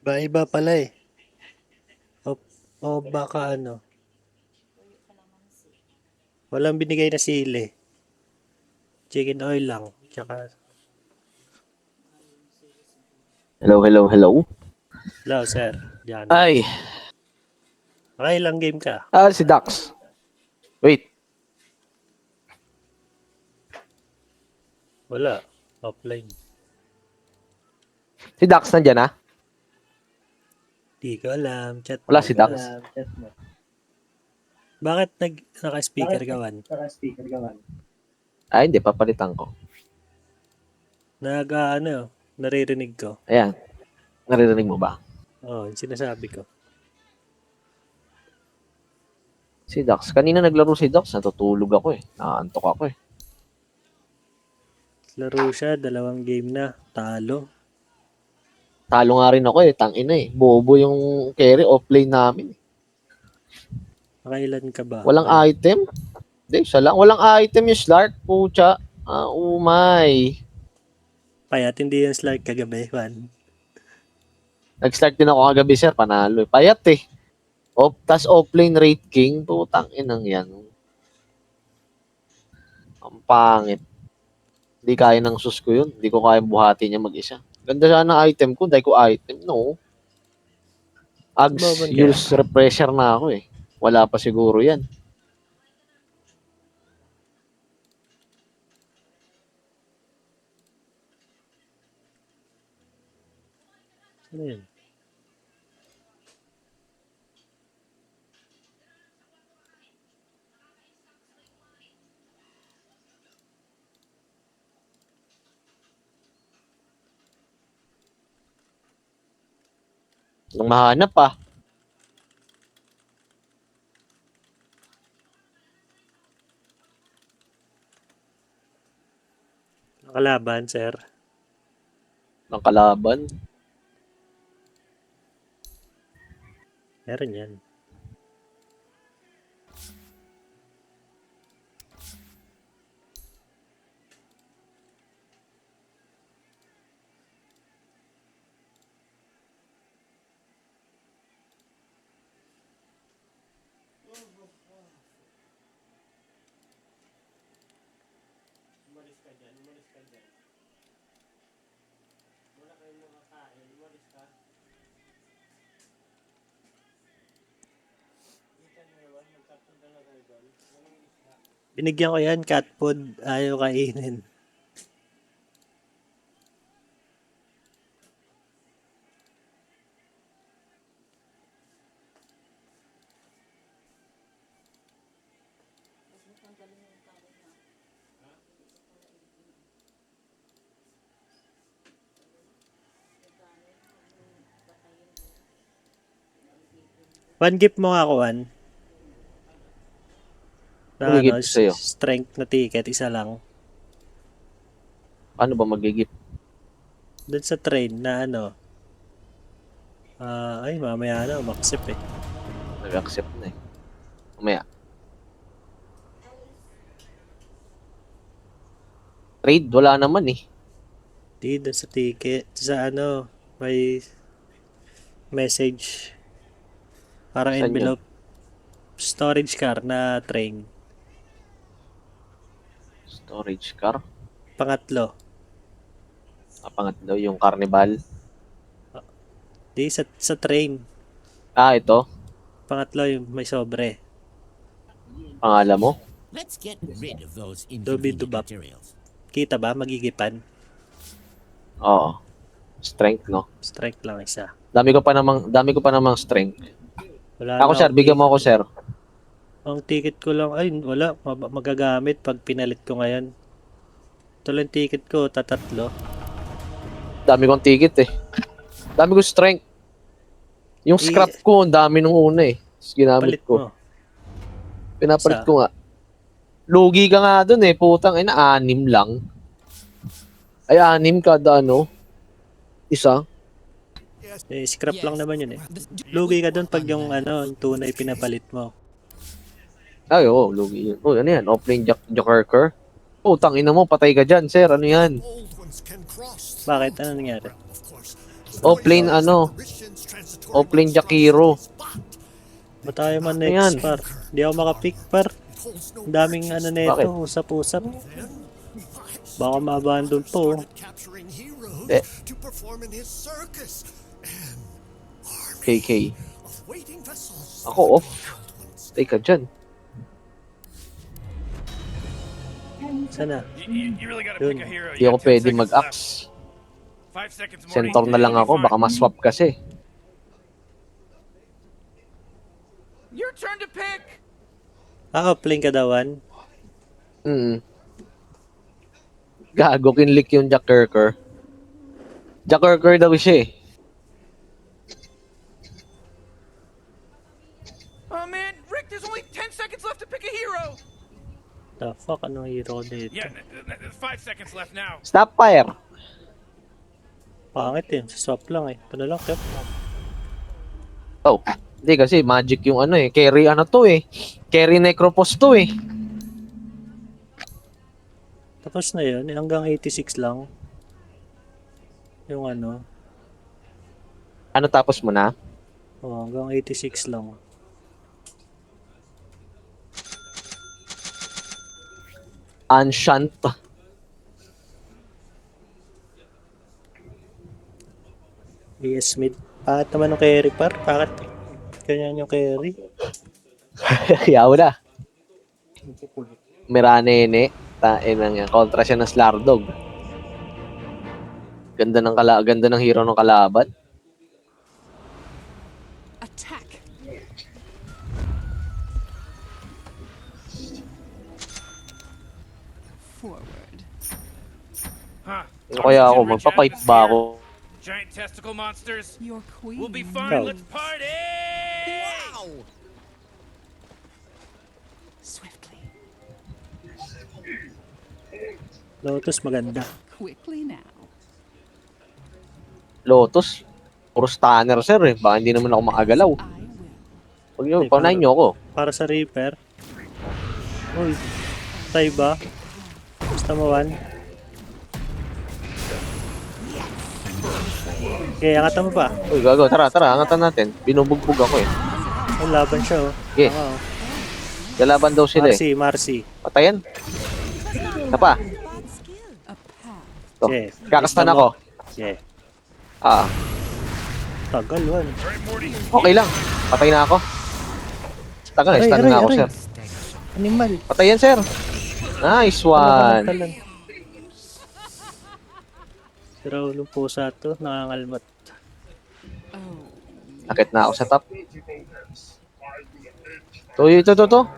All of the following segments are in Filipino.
Iba pala eh. O, o baka ano, walang binigay na sili. Chicken oil lang. Tsaka, Hello, hello, hello. hello sir. Diyan. Ay, Okay, lang game ka. si Dax. Wait, Wala. Offline. si Dax nandyan na? Di ko alam. Chat Wala mo. si Dax. Bakit naka-speaker ka, Wan? Ay, hindi, papalitan ko. Naririnig ko. Ayan, naririnig mo ba? Oo, yung sinasabi ko. Si Dax, kanina naglaro si Dax, natutulog ako eh. Nakaantok ako eh. Laro siya, 2 game na. Talo. Talo nga rin ako eh, tangina eh. Bobo yung carry offlane namin. Nakailan ka ba? Walang item. Hindi, siya lang. Walang item yung Slark, pucha. Umay. Payat, hindi yung slide kagabi, Wan. Nag-start din ako kagabi, sir. Panalo eh. Payat eh. Tas offlane rate king. Putang inang yan. Ang pangit. Hindi kaya ng sus ko yun. Hindi ko kaya buhati niya mag-isa. Ganda sana ng item ko. Dahil ko item. No. Ags, Sumaban kaya? use refresher na ako eh. Wala pa siguro yan. Ano yun? Nang mahanap pa. Nakalaban, sir. Ng kalaban. Meron yan. Binigyan ko yan, cat food. Ayaw kainin. One gift mo nga ako, Wan. Na Magigip sa'yo. strength na ticket, isa lang. Paano ba magigip? Doon sa train na ay mamaya na, umaksip eh. Nag-accept na eh. Mamaya. Trade, wala naman eh. Di, doon sa ticket. Sa may message. Parang Saan yun? envelope. Storage car na train. Storage car. Pangatlo. Pangatlo, yung carnival. Di, sa train. Ito. Pangatlo yung may sobre. Pangalan mo? Let's get rid of those Dobi inconvenient dubap. materials. Kita ba? Magigipan. Oo. Strength, no? Strength lang isa. Dami ko pa namang strength. Wala Ako, na sir, akong bigyan mo ako, sir. Ang ticket ko lang, ay wala, magagamit pag pinalit ko ngayon. Ito lang ticket ko, tatatlo. Dami kong ticket eh. Dami ko strength. Yung scrap ko, ang dami nung una eh. Ginamit Palit ko. mo. Pinapalit Isa. ko nga. Lugi ka nga dun eh. Putang ina, 6 lang. Ay, 6 kada isa. Scrap lang naman yun eh. Lugi ka dun pag yung yung tunay pinapalit mo. Ay, oo, lugi yun. Ano yan? Offlane Jokerker? Putang ina mo, patay ka dyan, sir. Ano yan? Bakit? Ano nangyari? Offlane ano? Offlane Jakiro. Ba tayo man Ayan. next, par? Di ako makapick, par. Ang daming ano Bakit? neto, usap-usap. Baka ma-abandon po. Eh. KK. Ako off. Take ka dyan. Sana. You really gotta pick a hero. Hindi ako pwede mag-axe. 5 seconds more. Centaur na lang ako. Baka ma-swap kasi. Your turn to pick. Offlane ka dawan. Gago, kinlik yung Jack Kirker. Jack Kirker daw siya eh. Oh man, Rick, there's only 10 seconds left to pick a hero. The fuck, anong hero ko dito? Yeah, 5 seconds left now. Stop fire. Pangit yun, swap lang eh. Ito na lang, kept. Oh, hindi kasi magic yung ano eh. Carry ano to eh. Carry Necropos to eh. Tapos na yun, hanggang 86 lang. Yung ano, Ano tapos mo na? hanggang 86 lang. Ancient. BS mid. Bakit naman yung carry, par? Bakit ganyan yung carry? Yaw na. Miranene. Tain lang yan. Kontra siya ng Slardog. Ganda ng hero ng kalaban. Attack. Forward. Huh. Ano kaya ako? Magpapipe ba ako? Giant testicle monsters. Your queen. We'll be fine. Go. Let's party. Wow. Swiftly. Lotus maganda. Quickly now. Lotus. Puro stunner sir eh. Baka hindi naman ako makagalaw. I will. Huwag nyo, paunahin nyo ako. Para sa Reaper. Uy, tay ba? Basta mawan. Okay, angatan mo pa. Uy, gago. Tara, angatan natin. Binubugbog ako eh. May laban siya oh. Okay. Tama, oh. Lalaban daw sila eh. Marcy. Patayan. Isa pa. A path. To. Yeah. Kakastan ako. Yeah. Ah, Tagal, wan. okay lang. Patay na ako. Tagal, Aray, stun aray, na ako, aray. sir. Animal. Patayan, sir. Nice one. Si Raul po sa to, nangangalmat. Oh. Nakit na ako sa top. To. Forward.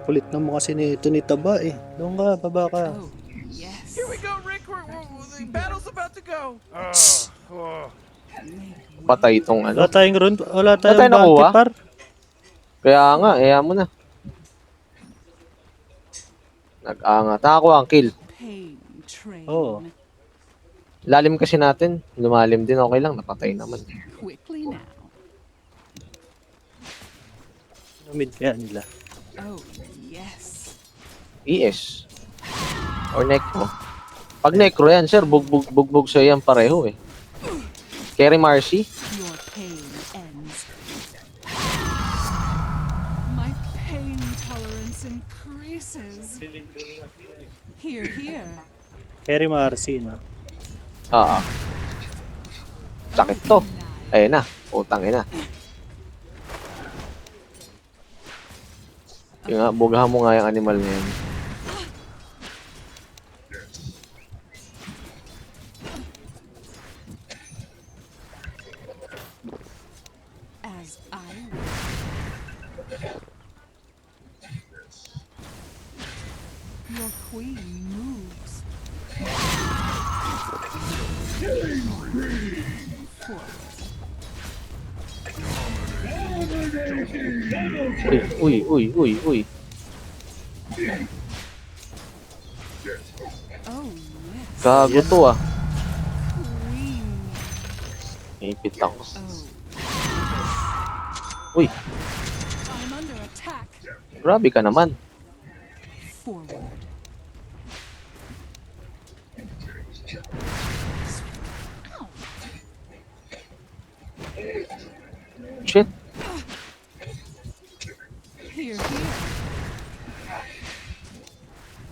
Kulit na mo kasi nito ni Taba eh. Doon ka, baba ka. Oh, yes. Here we go, Rick. The battle's about to go. Patay itong ano. Wala tayong run, wala tayo tayong bounty nakuha? par. Kaya nga, mo na. Nag-angat. Ako ang kill. Pain train. Oo. Lalim kasi natin. Lumalim din. Okay lang. Napatay naman. Quickly now. Mid kaya nila. Oh, yes. ES. Or Necro. Pag Necro yan, sir, bugbog sa yan pareho eh. Carry Marcy. Your pain ends. My pain tolerance increases. Here. Carry Marcy na. Sakit to. Ayun na. Utang ina. Yung nga, bugahan mo nga yung animal na yan. As I will. Your queen moves. Forward. Uy. Oh, yes. Gago to ah. Queen. Ipit ako. Oh. Uy, I'm under attack. grabe ka naman. Forward. Shit. Here, here.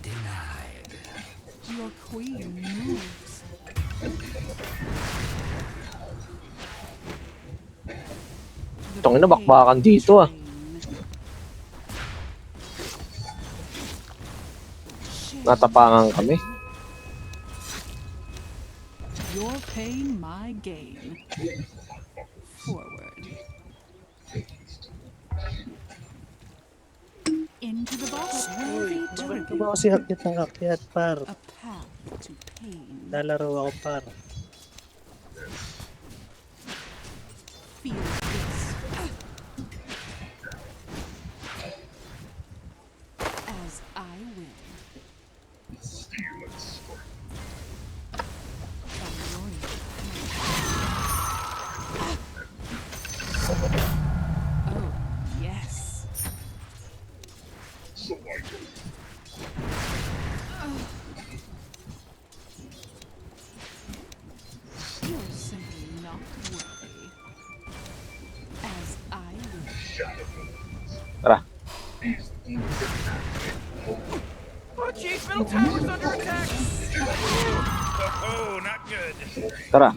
Denied. Your queen moves. The Tangina, pain bakbakan dito, ah. train. Share Natapangan my kami. pain. Your pain, my gain. Forward. Into the bottle. Worthy Bakit ka tribute. ba kasi akyat ng akyat, par? A path to pain. Lalaro ako, par. Feel this. As I will. A royal Oh, yes. You're simply not worthy. As I will. Tara. Oh, jeez, middle tower's under attack. Oh, not good. Tara.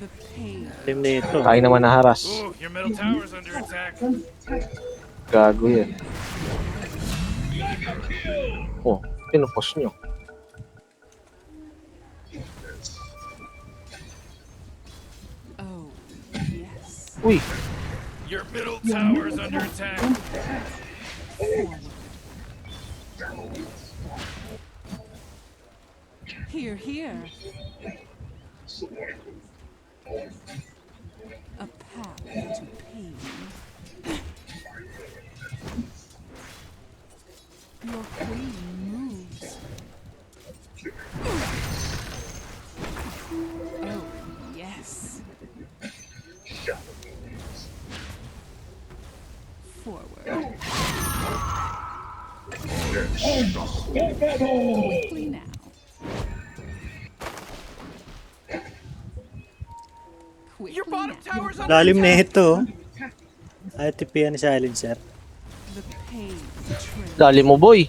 The pain. Alim na ito. Tayo naman naharas. Oh, your middle tower's under attack. Gago yan. Oh, pinupos nyo. Oh, yes. Uy, Your middle tower's under attack. Forward. Here, here. A path to pain. Your queen moves. Oh, yes. Forward. Quickly now. Your Quickly bottom now. tower's under Lalim na attack. ito. Ay, tipihan ni Silencer. The pain trail. dali mo boy.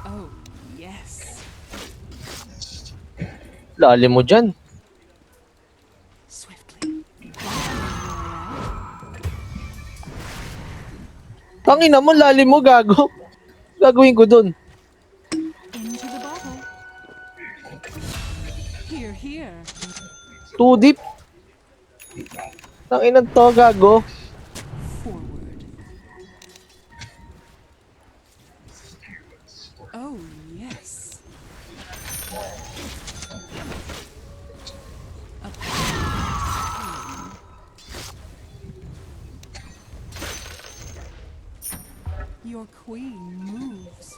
Oh, yes. Dali mo dyan. Swiftly. Tangina mo, lalim mo, gago. Gagawin ko dun. Into the bottle. Here, here. Too deep. Tangina to, gago. Forward. Oh, yes. A pain. Your queen moves.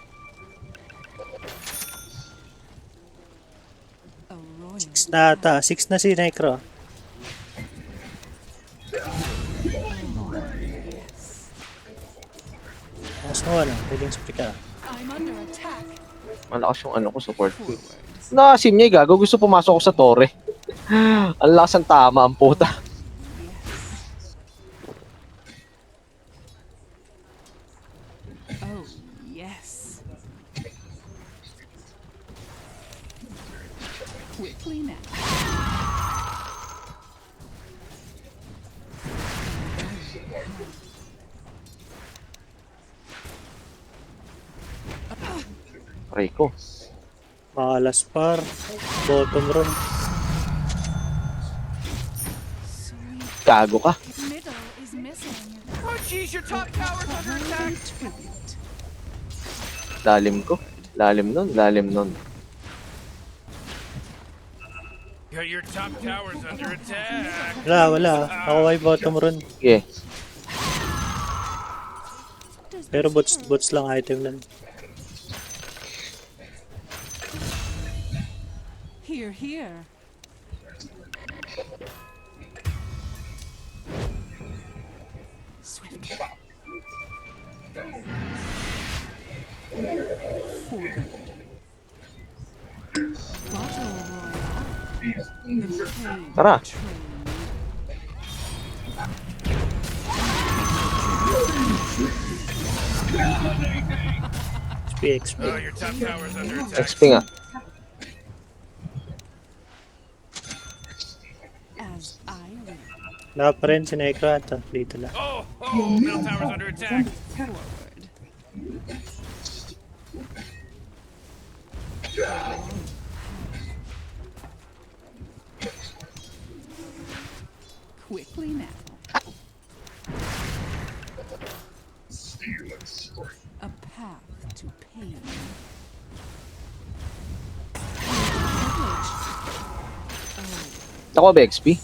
A royal. 6 na ata. 6 na si Necro. Yes. Mas mo ano, pwedeng speak ka. I'm under attack. Malakas yung ano ko, support ko. Forward. Nakasim niya, gago. Gusto pumasok ko sa torre. Ang lakas ng tama, ang puta. Yes. Oh, yes. Quickly now. Aray ko. Makalas, par. Bottom room. Sweet Gago ka. middle is missing. Oh, jeez, your top tower's under attack. Tribute. Lalim ko. Lalim nun, lalim nun. Your top tower's under attack. Wala, wala. Ako ay bottom room. Okay. Pero bots lang item lang. Here, here. Swift. Forward. Battle Royale. The pain Tara. train. XP. Oh, your top tower's under attack. XP nga. As I will. Wala pa rin si Necro ata. Dito lang. Oh, middle tower's under attack. Forward. Quickly now. A path to pain. Nakuha ba XP?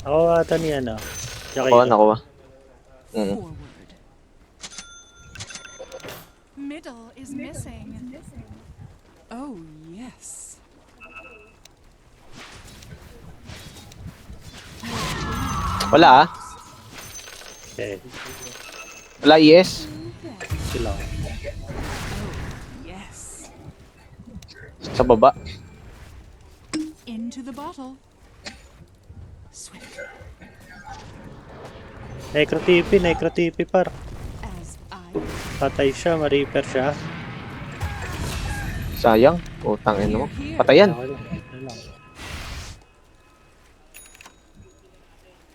Ako ata ni ano. Tsaka Nakuha, ikaw. nakuha. Mm. Forward. Middle is missing. Oh, yes. Wala ah. Okay. Wala ES. Sila. Yes. Sa baba. Into the bottle. Swift. Necro TP par. As I Patay siya, ma-reaper siya. Sayang. Utang ino mo. Patayan. Ako lang. Ano lang.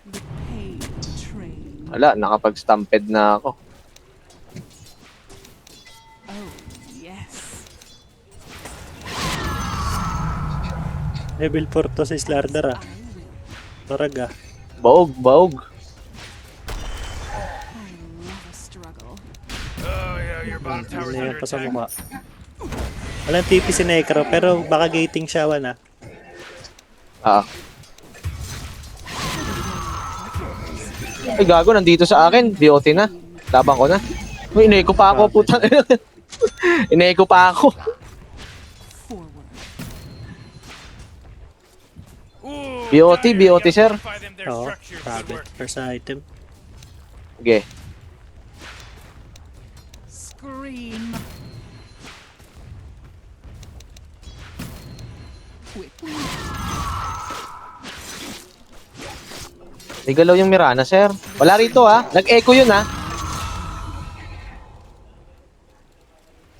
the pain train. Wala, nakapag-stampede na ako. Oh, yes. Level 4 to si Slardar ah. I will. Torag ah. Baog, baog. I love a struggle. Oh, yeah, your bottom tower's Ano yan under pa sa attack. mukha. Walang TP si Necro pero baka gating siya wan ah. Ah. Ay, gago, nandito sa akin. BOT na. Labang ko na. Uy, ineko pa ako, putang. Ineko pa ako. Forward. Ooh, BOT, Dire, BOT, you sir. fortify them, their Oo, structure. Good sabi. work. First item. Okay. Scream. Quickly. May galaw yung Mirana, sir. Wala rito, ha. Nag-echo yun, ha.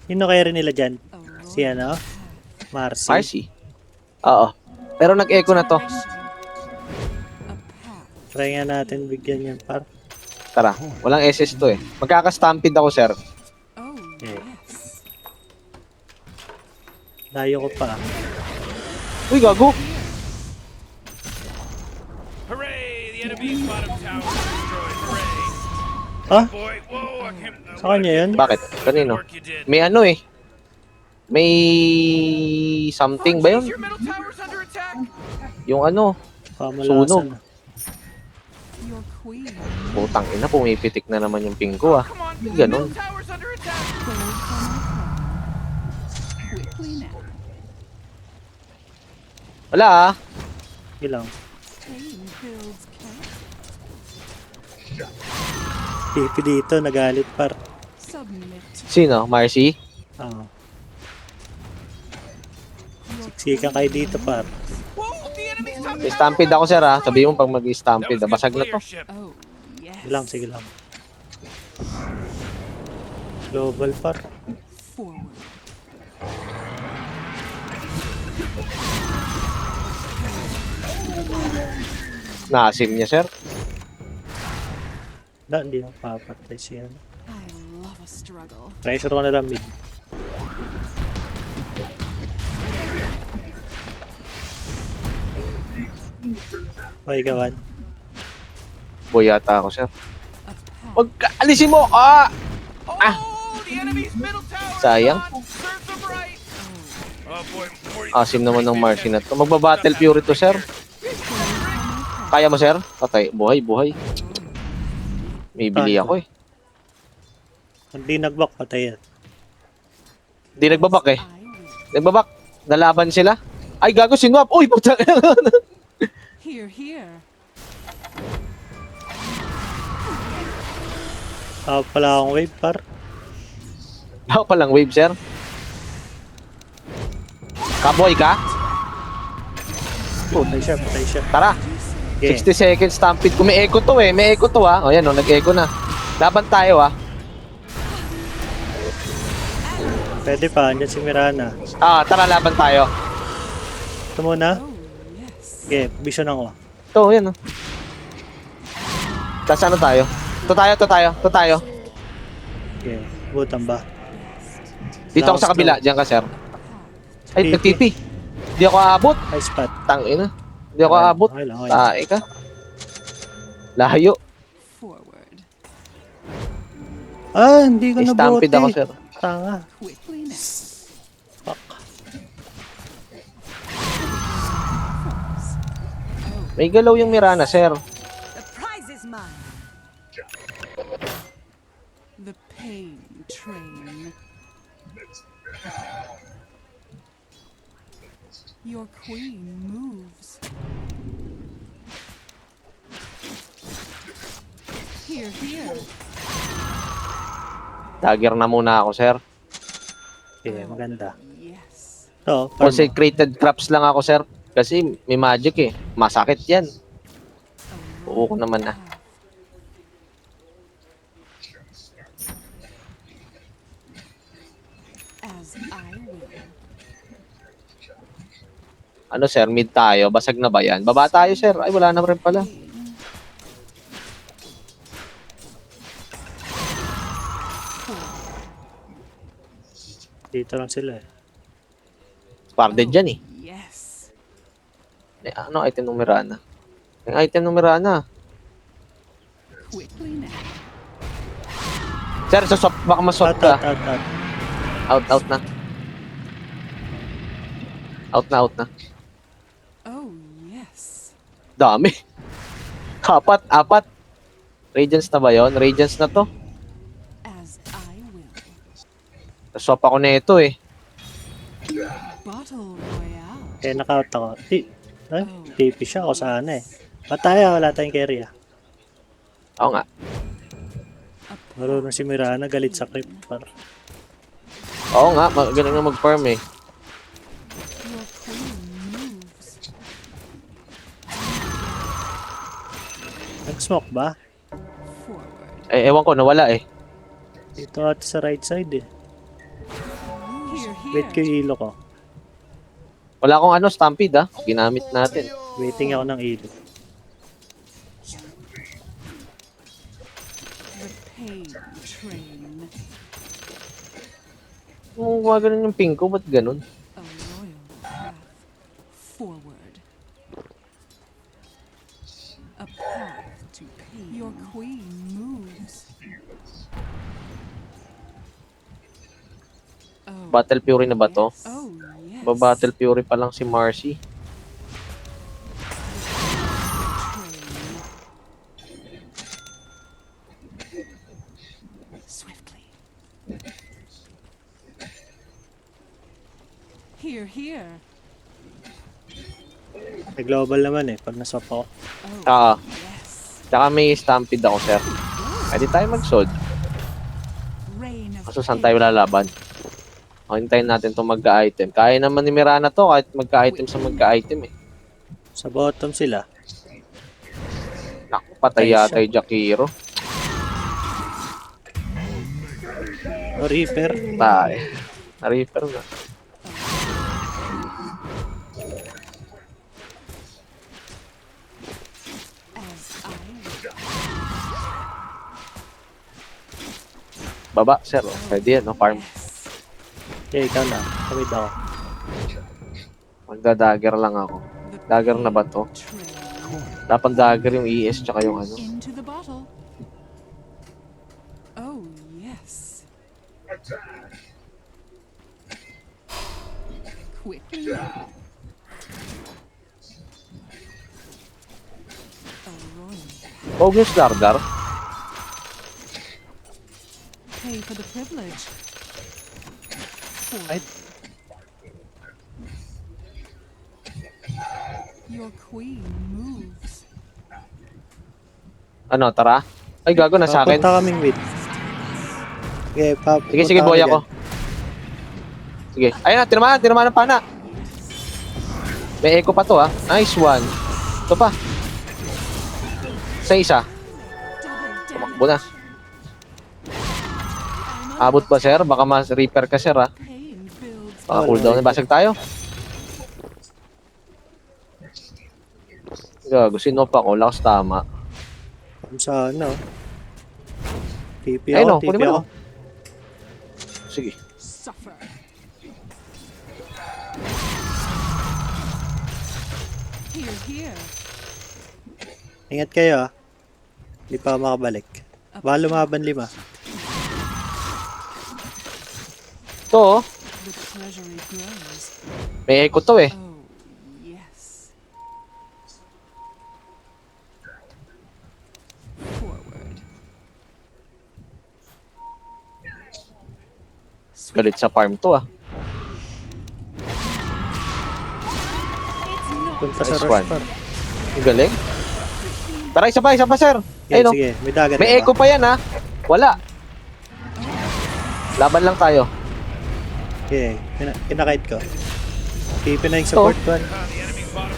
Sino kaya rin nila dyan? A Si ano? Marcy. Marcy. Oo. Pero nag-echo na to. A path. Try nga natin bigyan yan par. Tara. Walang SS to, eh. Magkaka-stampede ako, sir. Oh, Yeah. yes. Layo ko pa. Uy, gago. Hooray! The enemy's bottom tower is destroyed. Hooray! Ah? Boy, whoa! I can't, Sa kanya yun? Bakit? Kanino? Work you did. May ano, eh. May something ba yun? Your middle tower's under attack. Yung ano, Pamalasan. Sunog. Your queen. putang ina, pumipitik na naman yung ping ko, ah. Come on, Yung the ganun. middle tower's under attack. Gold from my crown. Quickly now. Wala, ah. Ilang. Pain builds character. TP dito, nagalit par. Submit. Sino? Marcy? Ah, Your siksikan kayo dito par. Whoa! The enemy's top May tower. stampede ako, sir, ah. Sabi mo pag That mag-stampede, was good basag na to. leadership. Oh, yes. Sige lang, sige lang. Global par. Forward. Naasim niya, sir. Hindi ako papatay siya. I love a struggle. Pressure ko na lang mid. Okay, gawan. Boy yata ako, sir. A path. Wag ka, alisin mo! Ah! Oh, the enemy's middle tower. Sayang. Serves them right. Oh boy, more- Asim naman ng Marcy na to. Magbabattle Fury to, sir. Kaya mo, sir? Patay. Buhay, buhay. May bili ako, eh. Hindi nag-back, patay yan. Hindi nagbabak, eh. I will. Nagbabak. Nalaban sila. Ay, gago, sinwap. Uy, putang Here, here. Pala akong wave, par. Ako palang wave, sir. Kaboy ka? Patay siya. Tara. Okay. 60 seconds stampede. Kung may echo to eh. May echo to ah. O yan o, nag-echo na. Laban tayo ah. Pwede pa, andyan si Mirana. Tara laban tayo. Ito muna. Oh, yes. Okay, vision ako. Ito, yan oh. Tapos ano tayo? To tayo. Okay, butan ba? Dito ako sa kabila. Diyan ka, sir. Ay, TP. nag-TP. Di ako aabot. High spot. Tangina. Di ako aabot. Okay lang. Tae ka. Lahayo. Forward. Hindi ko nabuti. Stampede ako, sir. Tanga. Quickly now. Fuck. May galaw yung Mirana, sir. The prize is mine. The pain train. Your queen moves. Here. Dagger na muna ako, sir. Okay, maganda. Yes. Ito, farm. Consecrated crops lang ako, sir. Kasi may magic eh. Masakit yan. Oo ko naman na. As I will. Ano, sir? Mid tayo. Basag na ba yan? Baba tayo, sir. Ay, wala na rin pala. Dito lang sila eh. Sparded dyan eh. Yes. Ano item ng Mirana? Yung item ng Mirana. Quickly now. Sir, sa swap, baka maswap ka. Out. Out na. Out na. Oh, yes. Dami. Apat. Radiance na ba yun? Radiance na to. As I will. Swap ako na ito eh. Battle Royale. Okay, naka-out ako. TP siya ako sana eh. Pataya, wala tayong carry ah. Oo nga. Marunong si Mirana, galit sa creep. Par. Oo nga. Magaling na mag-farm eh. Your queen moves. Nag-smoke ba? Forward. Ewan ko, nawala eh. Dito at sa right side eh. Here. Wait ko yung ilo ko. Wala akong ano, stampede ah. Ginamit natin. Waiting ako ng ilo. The pain train. Kung ganun yung ping ko, ba't ganun? A royal path. Forward. A path to pain. Your queen moves. Oh, Battle Fury na ba to? oh yes. Battle Fury pa lang si Marcy. Swiftly. Here. May global naman eh, pag naswap ako. Oh, yes. Tsaka may stampede ako, sir. Pwede tayo mag-sod. Reign of Kaso saan tayo lalaban? Hintayin natin itong magka-item. Kaya naman ni Mirana to kahit magka-item sa magka-item eh. Sa bottom sila. Naku, patay yata yung Jakiro. O Reaper. Tayo. Na-reaper na. As I will. Baba, sir. Oh. Pwede yan, no? Farm. Okay, ikaw na. Kamid ako. Magda-dagger lang ako. Dagger na ba to? Dapat dagger yung ES tsaka yung ano. Into the bottle. Oh, yes. Quickly. A royal. Huwag yung Slardar. Pay for the privilege. Ay, Your queen moves. Ano, tara? Ay, gago na sa akin. punta kaming mid. Okay, Sige, punta boy kami ako. Sige. Ayun na, tinamaan ng pana. May echo pa to ha. Nice one. Ito pa. Isa. Tumakbo na. Abot ba, sir? Baka mas repair ka, sir ha. Pain builds Baka cooldown na. Basag tayo. Gago, sinop ako. Lakas tama. Dyan. Sa ano? TP Ayun ako, o, TP kunin mo ako. na. Sige. suffer. Here. Ingat kayo ah. Hindi pa ako makabalik. Baka lumaban 5. Ito oh. The treasury grows. May echo to eh. Oh, yes. Forward. Galit sa farm to ah. Punta sa Nice rush one. par. Ang galing. Tara, isa pa, sir. Okay, Ayun oh. sige. May dagger May ka echo ba? pa yan ha. Wala. Laban lang tayo. Okay, kinakite ko. TP na yung support one.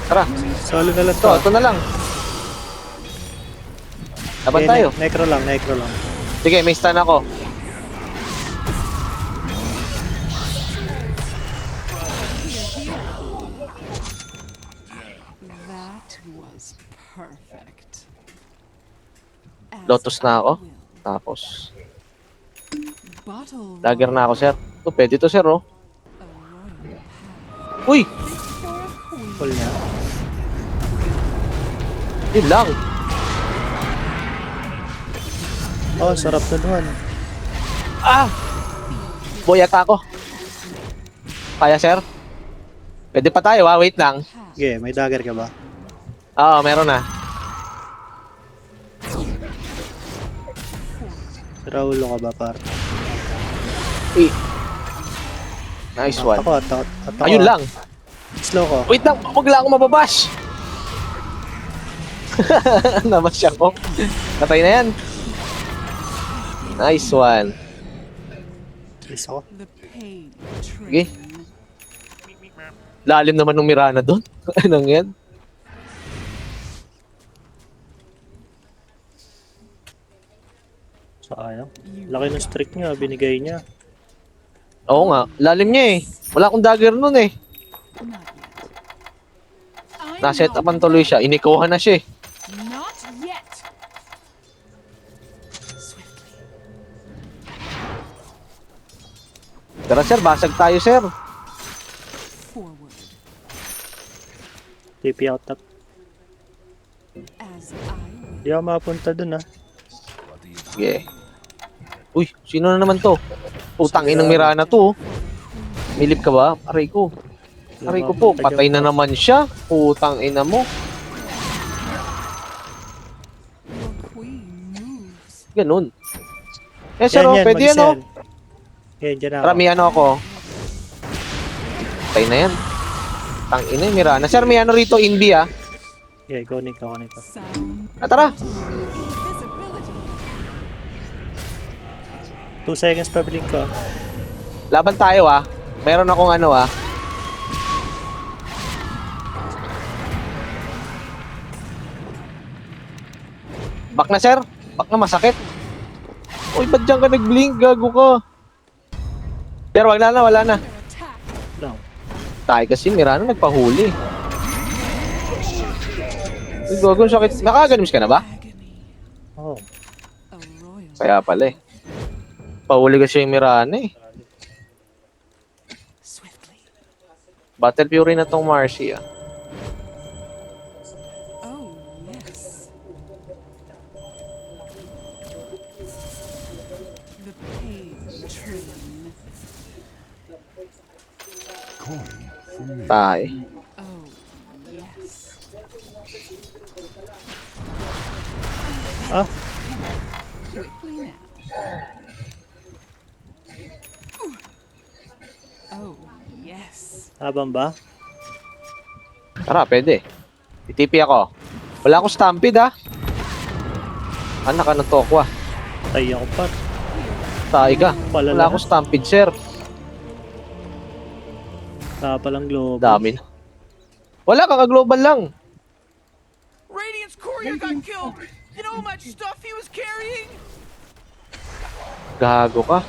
Tara. Solo na lang to. Ito na lang. Laban Okay, tayo. Necro lang. Sige, may stun ako. That was perfect. As Lotus na ako. I will. Tapos, Bottle dagger na ako, sir. Ito, pwede to, sir, oh. a royal path Uy! for a queen. Full niya. Yun lang. Oh, sarap na naman. Ah! Boyak ako. Kaya, sir? Pwede pa tayo, ha? Wait lang. Okay, may dagger ka ba? Oo, meron na. Raulo ka ba, par? Uy. Nice one. Ako. Ayun lang. Slow ko. Wait lang, huwag lang ako mababash. Nabash ako. Patay na yan. Nice one. Please ako. The pain Sige. train. Lalim naman ng Mirana doon. Anong yan? Sayang. Laki ng streak niya, binigay niya. Oo nga, lalim niya eh. Wala akong dagger nun eh. Not yet. I'm Na-set not upan tuloy siya. Inikuha na siya eh. Not yet. Swiftly. Tara sir, basag tayo sir. Forward. TP out top. As I will. Hindi ako mapunta dun ah. Sige. Uy, sino na naman to? Utang inang Mirana to. Oh. Milip ka ba? Aray ko. Aray ko po, patay na naman siya. Utang ina mo. Your queen moves. Ganun. Eh sir, oh, pwede yan oh. Okay, dyan ako. Tara, may ano ako. Patay na yan. Tang ina yung Mirana. Sir, may ano rito, Inbi ah. Okay, kunin ko. Sound. Tara. Invisibility. 2 seconds pa blink ko. Laban tayo ah. Meron akong ano ah. Back na sir. Back na, masakit. Uy, ba't dyan ka nag-blink? Gago ka. Pero wala na. Attack. Lang. Tayo kasi Mirana nagpahuli. Uy, gago, sakit. Nakaganims ka na ba? Agony. Oh. A royal. Kaya pala eh. Pahuli kasi yung Mirana eh. Swiftly. Battle Fury na tong Marcy ah. Oh, yes. The pain train. Coin for me. Tayo. Oh, yes. Ah, Quickly now. Oh, yes. habang ba? Tara, pwede. TTP ako. Wala akong stampede ah. Anak ka ng toko ah. Tay ako par. Tayo ka. Pala Wala lang. akong stampede, sir. Wala palang global. Dami na. Wala, kaka-global lang. Radiant's courier got killed. You know how much stuff he was carrying? Gago ka.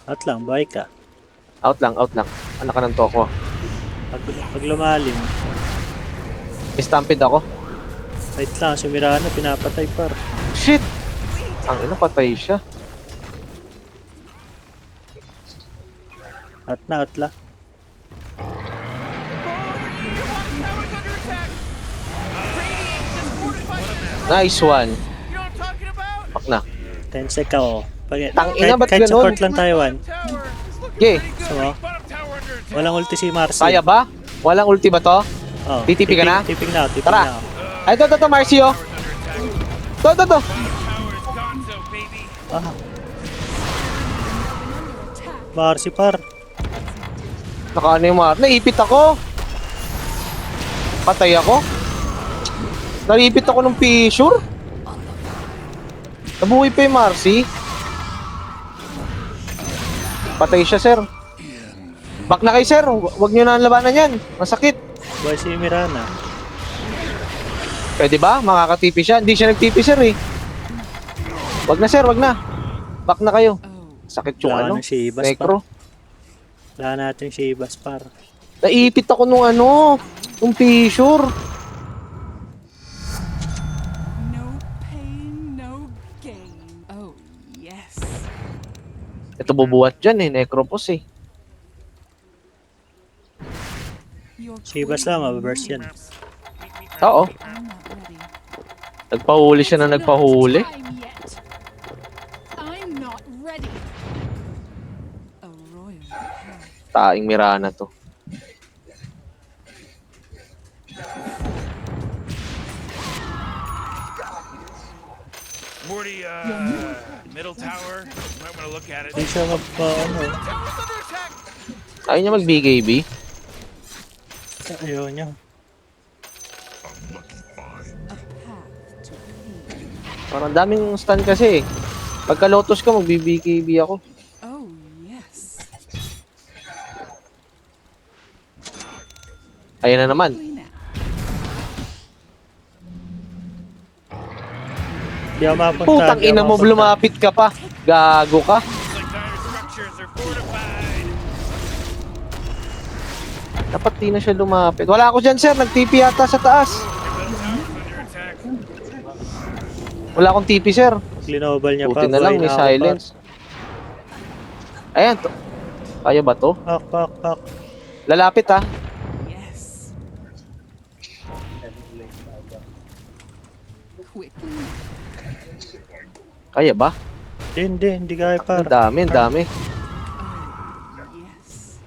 At lang, buhay ka. Out lang, out lang. Anak ka ng toko. Pag lumalim, May stampede ako. wait lang, si Mirana pinapatay par. Shit! Ang ina, patay siya. At na, at la. Oh, your bottom tower's under attack. Radiant just fortified their Nice one. You know what I'm talking about? Pak na. 10 sec ka oh. Tangina, ba't kahit ganun? support lang tayo, Wan. Tower is looking Okay. pretty good. So, Bottom tower under attack. walang ulti si Marcy. Kaya ba? Walang ulti ba to? Oh, TTP ka na? Tiping na, tiping Tara. na. Ay, to, Marcio. Tower's under attack. To. Tower is gonzo, baby. Ah. Marcy par. Nakaano yung mga... Naipit ako. Patay ako. Naipit ako ng fissure. Nabuhay pa yung Marcy. Patay siya, sir. Back na kayo, sir. Huwag nyo na ang labanan yan. Masakit. Buhay si Mirana. Pwede ba? Makakatipi siya. Hindi siya nagtipi, sir, eh. Wag na, sir. Wag na. Back na kayo. Sakit yung Wala ano. nang si Ibas Necro. Wala natin si Ibas par. Naipit ako nung ano. Nung fissure. No pain, no gain. Oh, yes. Ito bubuhat dyan, eh. Necropos, eh. Your Si Ibas queen lang, mababurst yan. moves. Oo. I'm not ready. Nagpahuli siya na nagpahuli. Time yet. I'm not ready. A royal path. Taing Mirana to. Morty, middle tower. Might want to look at it. Hindi siya magpa, ano. Tower's under attack. Ayaw niya mag-BKB. Ayaw niya. A path to peace. Parang daming stun kasi eh. Pagka Lotus ka, mag-BKB ako. Oh, yes. Ayan na naman. Quickly now. Hindi ako mapunta. Putang hindi ako ina mo, mapunta. lumapit ka pa. Gago ka. Looks like dire structures are fortified. Dapat di na siya lumapit. Wala ako dyan, sir. Nag-TP yata sa taas. Middle tower's under attack. Wala akong TP, sir. Global niya pa. Buti na lang, buhay may na ako, par. silence. Ayan, to. Kaya ba to? Pak. Lalapit, ha. Yes. Quickly now. Kaya ba? Hindi kaya par. Ang dami, ang dami. Oh, yes.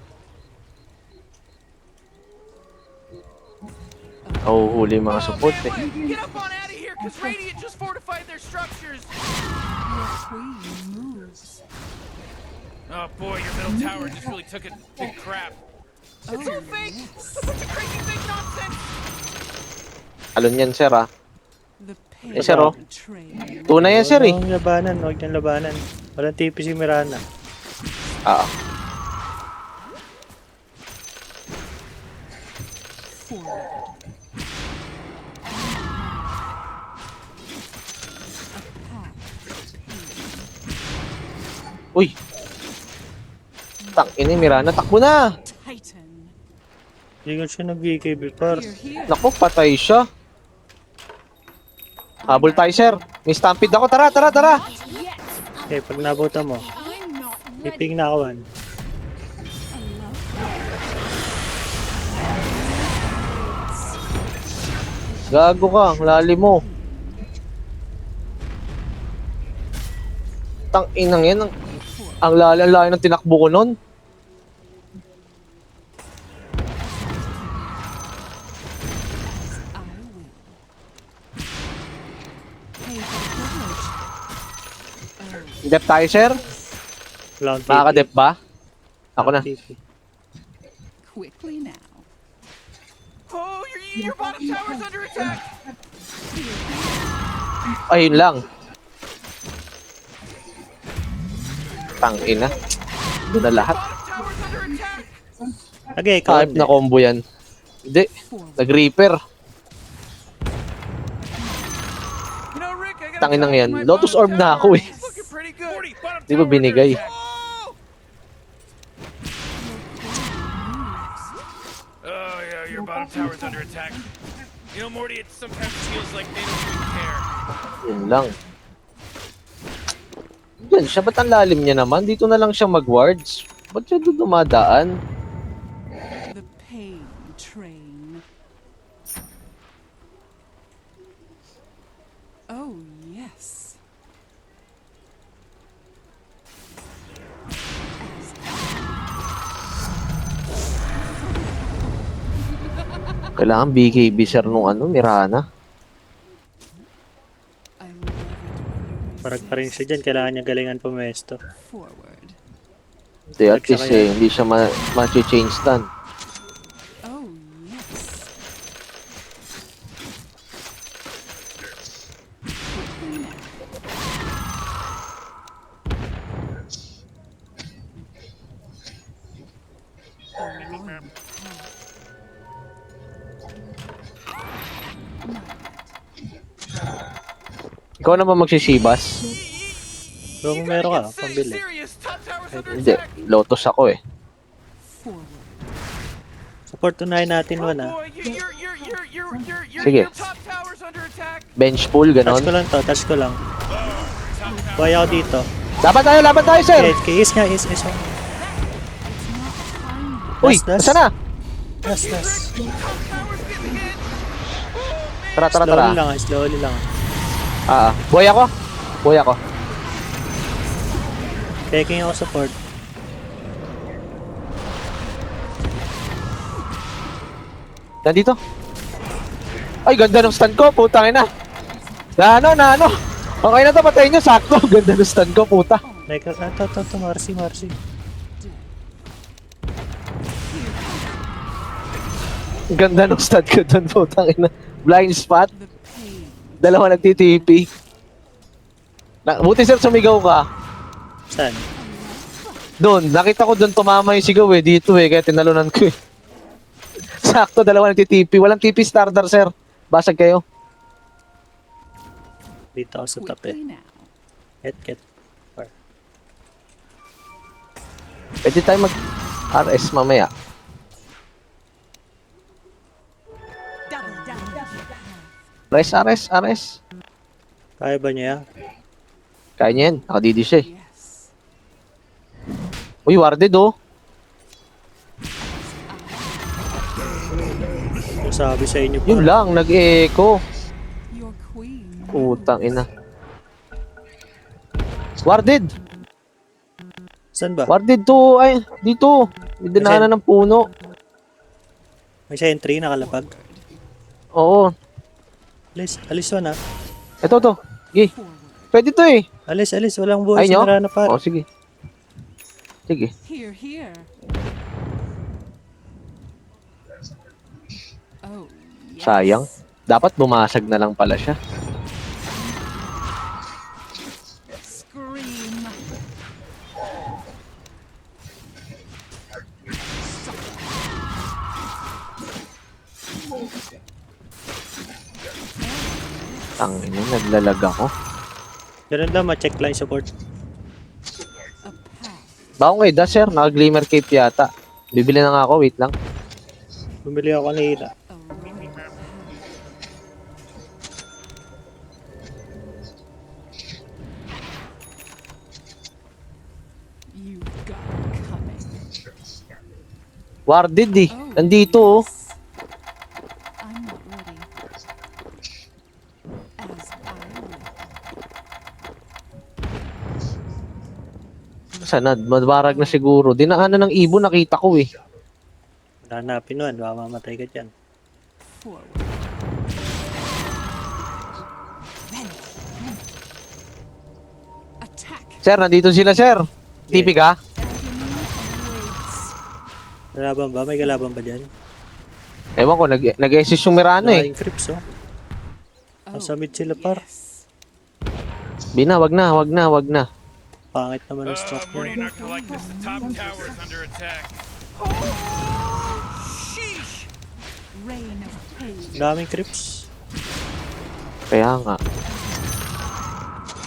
Oh, huli yung mga support, eh. Get up on out of here, because Radiant just fortified their structures. Your queen moves. Oh boy, your middle tower just really took a big crap. Oh, It's all fake. yes. It's a bunch of crazy fake nonsense. Alon yan, sir, ha. The pain Eh, sir, oh. betrayed. Tunay yan, sir, eh. Huwag niyang labanan, huwag niyang labanan. Walang TP si Mirana. Ah, Forward. uy. Tang ini Mirana, takbo na. Titan. Hindi ko siya nag-BKB par. Here, here. Naku, patay siya. Habol tayo, sir. May stampede ako. Tara. Yes. Okay, pag nabuta mo, I'm not ready. tiping na ako, Wan. Gago ka, ang lalim mo. Tang inang yan. Ang lalim ng tinakbo ko nun. I will. Pay for the privilege. Oh, Dep tayo, sir. Wala akong TP. Makaka-dep ba? Ako na. TP. quickly now. Oh, your bottom tower's under attack. Ayun lang. Tangina. Doon na lahat. Bottom tower's under attack. Okay, ikaw. Hype na combo yan. Hindi. Nag-reaper. You know, Rick, I got Tangin nang yan. Lotus Orb na ako eh. Looking pretty good. Di ba binigay? Oh yeah, your bottom tower's under attack. You know, Morty, it sometimes feels like they don't even care. Yun lang. Yan siya. Ba't ang lalim niya naman? Dito na lang siya mag-wards. Ba't siya doon dumadaan? The pain train. Oh, yes. Kailangan BKB sir nung ano, Mirana. I love it when you Parang pa rin siya dyan. Kailangan niya galingan pumesto. forward. Hindi, at least eh, hindi siya ma-change stand. Oh, yes. Ikaw na ba magsisibas? Kung meron ka, pambili. Serious, top tower's under Hindi, attack. Lotus ako eh. Forward. Support unahin natin Oh one ah. boy, Sige. your top tower's under attack. Bench pull, Touch ganon. ko lang to, touch ko lang. Buhay ako dito. Laban tayo, sir! Okay, is nga, is. Uy, Das. saan na? Das. Tower's getting hit. Tara. Slowly lang. Buhay ako. Taking ako support. Nandito. Ay, ganda ng stand ko, putang ina. Na ano. Okay na to, patayin nyo, sakto. Ganda ng stand ko, puta. Like, to, Marcy. Ganda ng stand ko doon, putang ina. Blind spot. The pain. Dalawa nagtitipi. Buti sir, sumigaw ka. Saan? Doon, nakita ko doon tumama yung sigaw eh, dito eh, kaya tinalunan ko eh. Sakto, dalawa nagtitipi. Walang TP starter, sir. Basag kayo. Dito ako sa top eh. Quickly now. Get. Pwede tayo mag-RS mamaya. RS. Kaya ba niya? Kaya niya yan. Nakadidi siya eh. Yes. Uy, warded oh. Sabi sa inyo pa. Yun lang, nag-echo. Your queen. Putang ina. Warded. Saan ba? Warded to. Ay, dito. May dinahanan ng puno. May sentry, nakalapag. Oo. Alis one ah. Ito to. Sige. Pwede to eh. Alis. Walang buhay Ay si nyo? Mirana pa. Oo, sige. Sige. Here. Oh, yes. Sayang. Dapat bumasag na lang pala siya. Scream. Tangina, naglalag ako. Ganun lang, ma-check lang yung support. A path. Bakong kay Da, sir. Naka-glimmer cape yata. Bibili na nga ako. Wait lang. Bumili ako kanina. A royal path. You've got it coming. Warded eh. Oh, Nandito oh. yes. I'm not ready. As I will. Sana, mabarag na siguro. Dinaanan ng ibon, nakita ko eh. Hanapin nun, baka mamatay ka dyan. Forward. Attack. Sir, nandito sila, sir. TP ka? Agony awaits. Kalaban ba? May kalaban ba dyan? Ewan ko, nag-assist yung Mirano eh. Nakaing creeps oh. Oh, Nasa mid sila par. yes. Bina, wag na. Pangit naman yung stroke Morty niya. and Arcalactus, the top tower is under attack. Sheesh! Rain of pain. Daming creeps. Kaya nga.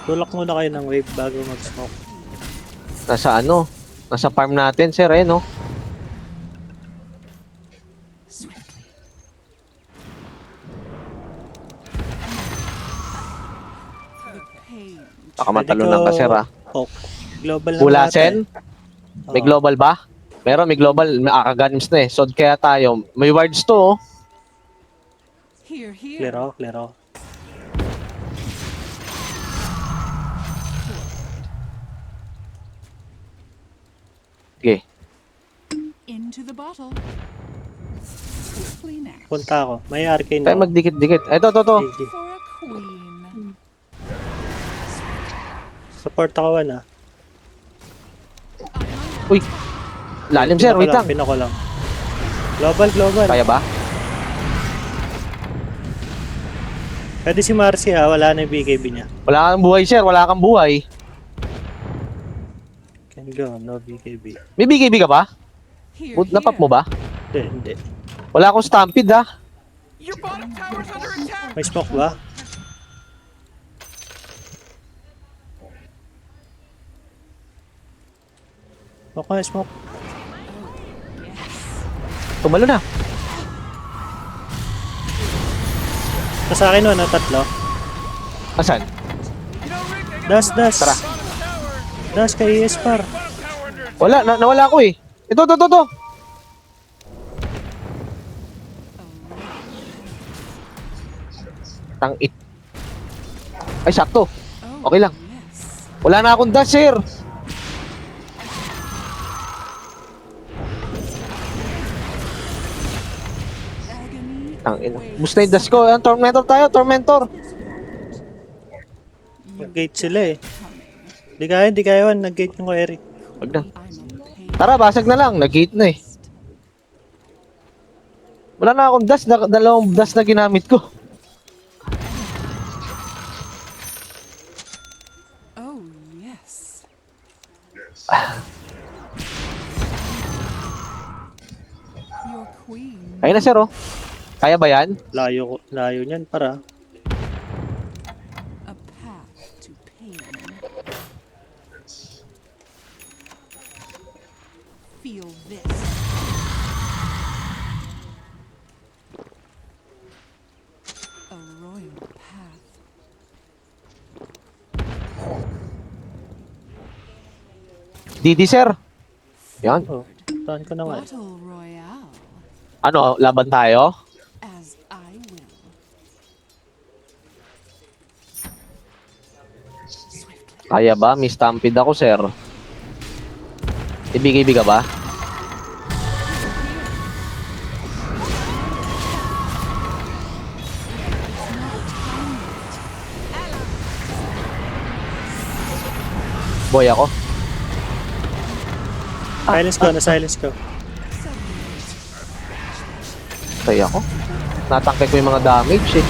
Tulak muna kayo ng wave bago mag-smoke. Nasa ano? Nasa farm natin, sir, eh, no? Swiftly. The pain. Baka matalunan ka, sir, ah. Poke. Global na Bulasen? natin. May Oo. global ba? Meron, may global. May akaganims na eh. So, kaya tayo. May wards to, oh. Here, here. Clear ako, clear ako. Okay. Into the bottle. Swiftly now. Punta ako. May arcane Tayo ako. magdikit-dikit. Eto, to. Sige. For a queen. Support ako, ah. Uy. Lalim, sir. Wait lang. Pinako lang. Global, global. Kaya ba? Pwede si Marcy, wala na yung BKB niya. Wala kang buhay, sir. Wala kang buhay. Can go, no BKB. May BKB ka ba? Here, Napap mo ba? Hindi, hindi. Wala akong stampede, ha? Your bottom tower's under attack! May smoke ba? Smoke na, smoke. Tumalo na. Ito sa akin, no, tatlo. Asan? You know, Rick, I got Das, das. Tara. bottom tower! Das kay ESPAR. Bottom tower under attack! Wala. Nawala ako, eh. Ito. Tangit. Ay, sakto. Oh, Okay lang. yes. Wala na akong dash, sir. Agony Tangin. awaits. Bus na yung dash ko. Ayan, Tormentor tayo, Tormentor. Nag-gate sila eh. Di kaya, nag-gate yung kay Eric. Wag na. I'm a pain. Tara, basag na lang. Nag-gate na, eh. Wala na akong dash. Dalawang dash na ginamit ko. Oh, yes. Your queen. Ayun na, sir, oh. Kaya ba yan? Layo niyan para. A path to pain. Feel this. A royal path. Didi, sir. Yan. Oh, tahan ko naman. Battle royale. Ano, laban tayo? As I will. Swiftly. Kaya ba? May stampede ako, sir. Ibigay ka ba? Boy ako. Silence ko, na-silence ko. Patay ako. Natangkay ko yung mga damage, eh.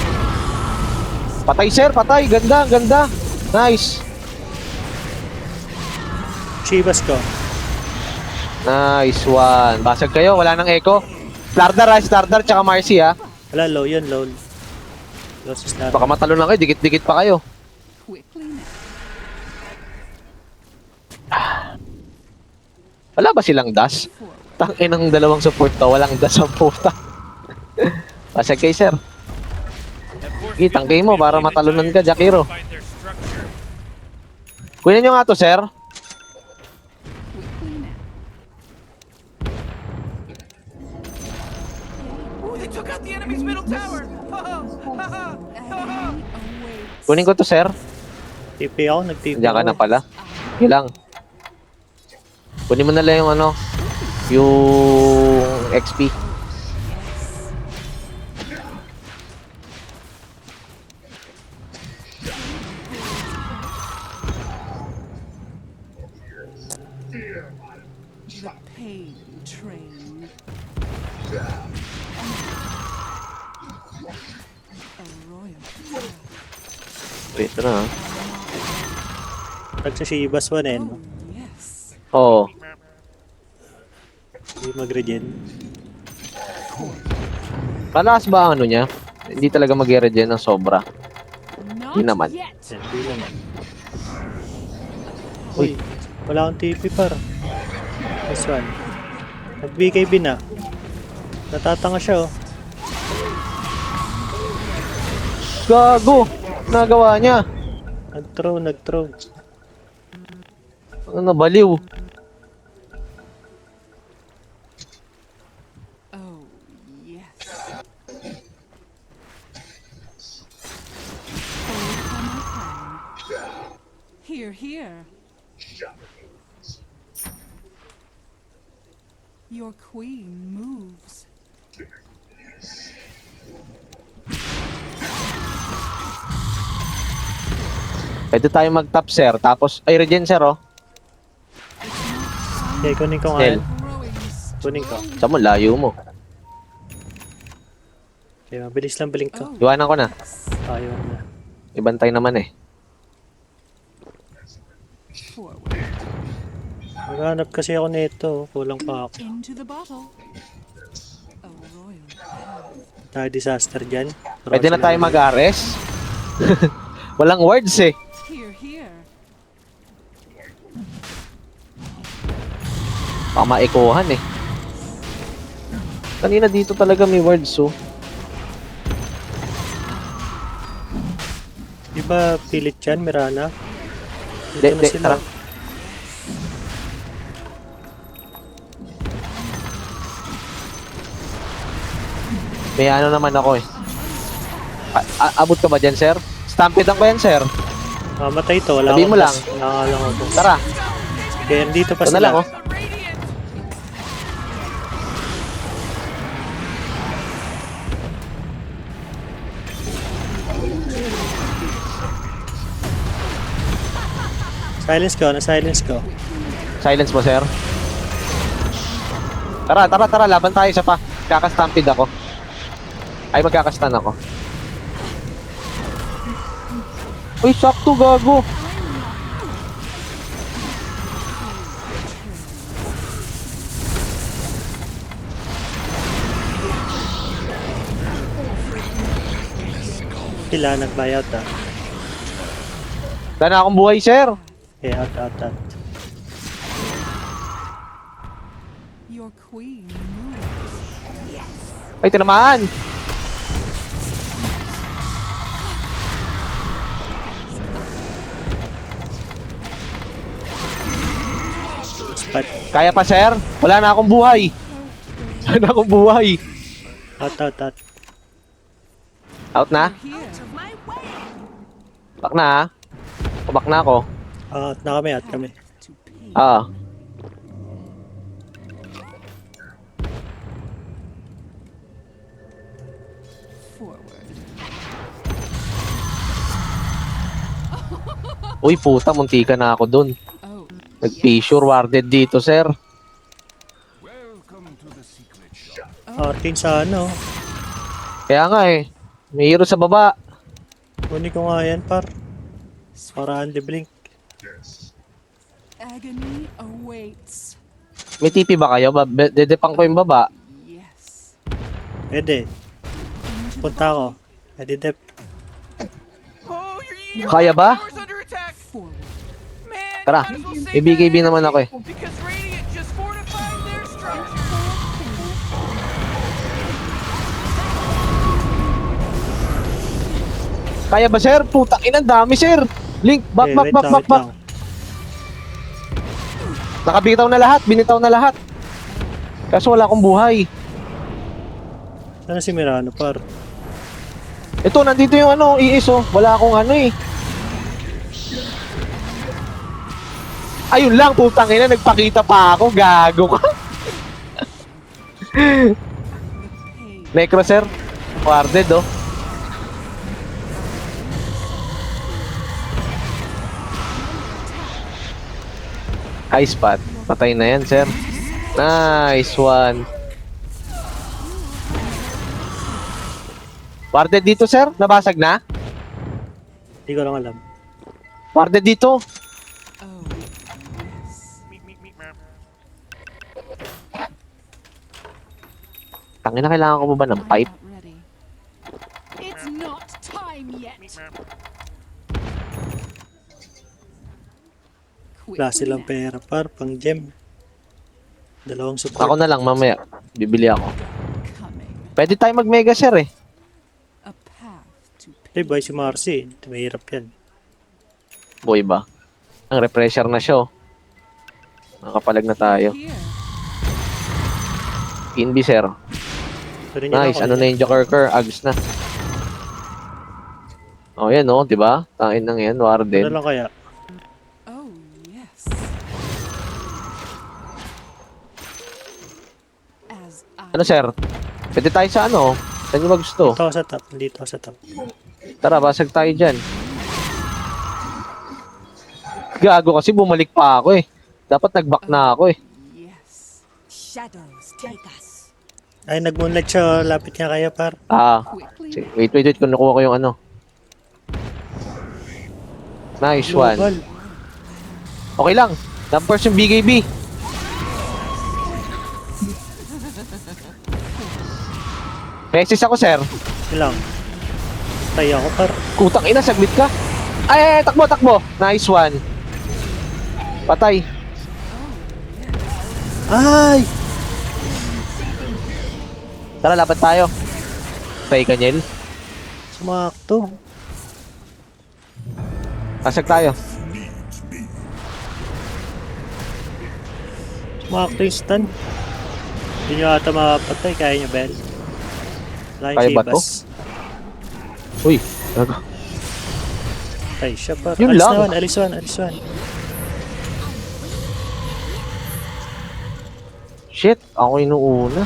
Patay, sir. Patay. Ganda, ganda. Nice. Chivas ko. Nice one. Basag kayo. Wala nang echo. Slardar, ha. Slardar, tsaka Marcy, ha. Wala, low yun, low. Low si Star. Baka matalo na kayo. Dikit-dikit pa kayo. Quickly now. Wala ba silang dash? Forward. Tangin ng dalawang support to. Walang dash ang puta. Basag kayo, sir. Sige, tangkay mo para matalunan ka, Jakiro. Find their structure. Kunin nyo nga to, sir. Quickly now. Ooh, they took out the enemy's middle tower! Agony awaits. Kunin ko to, sir. TP ako, nag-TP Diyan ka na ako. pala. Sige lang. Kunin mo na lang yung ano, yung XP. The pain train. A royal path. Wait, ito na, ha. Nagsasibas 1 eh, no? Oh, yes. Oo. Hindi mag-regen. Malakas ba ang ano niya? Hindi talaga mag-regen ng sobra. Not Di naman. yet. Yan, di naman. Uy, wala akong TP par. This one. Nag-BKB na. Natatanga siya oh. Gago! Nagawa niya. Nag-throw. Ano, baliw. Oh, yes. Overcome my plan. Here, here. Your queen moves. Pwede tayo mag-top, sir. Tapos, ay, regen, sir, oh. Okay, kunin ko nga Hell. yan. Growing Kunin ko. strong. Saan mo, layo mo. Okay, mabilis lang blink ko. Oh, Iwanan ko na. Ayaw na. Ibantay naman eh. forward. Maghanap kasi ako nito. Kulang pa ako. Into the bottle. A royal path. Tayo disaster dyan. Pwede na tayo mag-ares. Walang words eh. Here, here. Baka maikuhan eh. Kanina dito talaga may words oh. Di ba pilit yan, Mirana? Dito De, na de, sila. tara. May ano naman ako eh. Abot ka ba dyan, sir? Stampede ko yan, sir. Mamatay to. Wala Sabihin mo akong lang. pas- Wala lang ako. Tara, Kaya dito pa ito na sila. lang oh. The Radiant! Silence ko. Na-silence ko. Silence mo, sir. Tara, tara, tara. Laban tayo isa pa. Kakastampede ako. Ay, magkakastan ako. Uy, sakto, gago. Sila nag-buyout ah. Wala na akong buhay, sir. Okay, out. Your queen moves. Ay, tinamaan. Spot. Kaya pa, sir? Wala na akong buhay. Wala na akong buhay. Out. Out na? Here. Back na, ha? Back na ako. Out na kami, out kami. To pay. Ah. Forward. Uy, puta, muntika na ako dun. Oh, Nag-fissure warded dito, sir. Welcome to the secret shop. Arcane sa ano. Kaya nga eh. May hero sa baba. Kunin ko nga yan, par. Para blink. agony awaits. May TP ba kayo? Dedepang ko yung baba. Yes. Pwede. Punta ako. Pwede dep. Oh, your Kaya ba? tower's under attack! Forward. Man, Tara, you might as well save may BKB that naman ako eh. energy, Because Radiant just fortified their structure! Kaya ba, sir? Putang ina, dami, sir. Link, back, Okay, back, wait back, lang, back, wait back. lang. Nakabitaw na lahat, binitaw na lahat. Kaso wala akong buhay. Sana si Mirano, par. Ito, nandito yung ano, iis oh. Wala akong ano eh. Ayun lang, putang ina, nagpakita pa ako. Gago ka. Pain. Necro, sir. Warded, oh. High spot. Patay na yan, sir. Nice one. Warded dito, sir. Nabasag na. Hindi ko lang alam. Warded dito. Oh, yes. Meep, meep. Tangina, kailangan ko ba ng I'm pipe? not ready. It's not time yet. Wala Quickly silang now. pera par, pang gem. Dalawang support. Ako na lang mamaya. Bibili ako. Coming. Pwede tayo mag-mega share eh. A path to Eh, boy, si Marcy. Mahirap yan. Boy ba? Ang refresher na siya oh. Nakapalag na tayo. Here. Inbi sir. Pero yun Nice. ako, Ano na yung Joker? Ags na. Oh, yan oh. Diba? Tain nang yan. Ano Warden. lang kaya? Oh, yes. As I Ano sir? Pwede tayo sa ano? Saan nyo ba gusto? Dito ako sa top. Dito ako sa top. Tara, basag tayo dyan. Gago kasi bumalik pa ako eh. Dapat nag-back na ako eh. yes. Shadows take us. Ay, nag-moonlight siya. Lapit nga kaya par. Quickly Sige, wait. Kunukuha ko yung ano. Nice one. Global. Okay lang. Numbers yung BKB. Message ako, sir. Ilang. Tay ako par. Kutang ina, saglit ka. Ay, takbo. Nice one. Patay. Ay! Tara, laban tayo. Patay ka, Niel. Sumakto. Pasag tayo. Sumakto yung stun. Hindi nyo ata mapatay. Kaya nyo, Bell. Wala yung Kaya ba to? Shivas. Uy, gago. Tay siya par. Yun Alis lang. naman. Alis one. Shit, ako inuuna.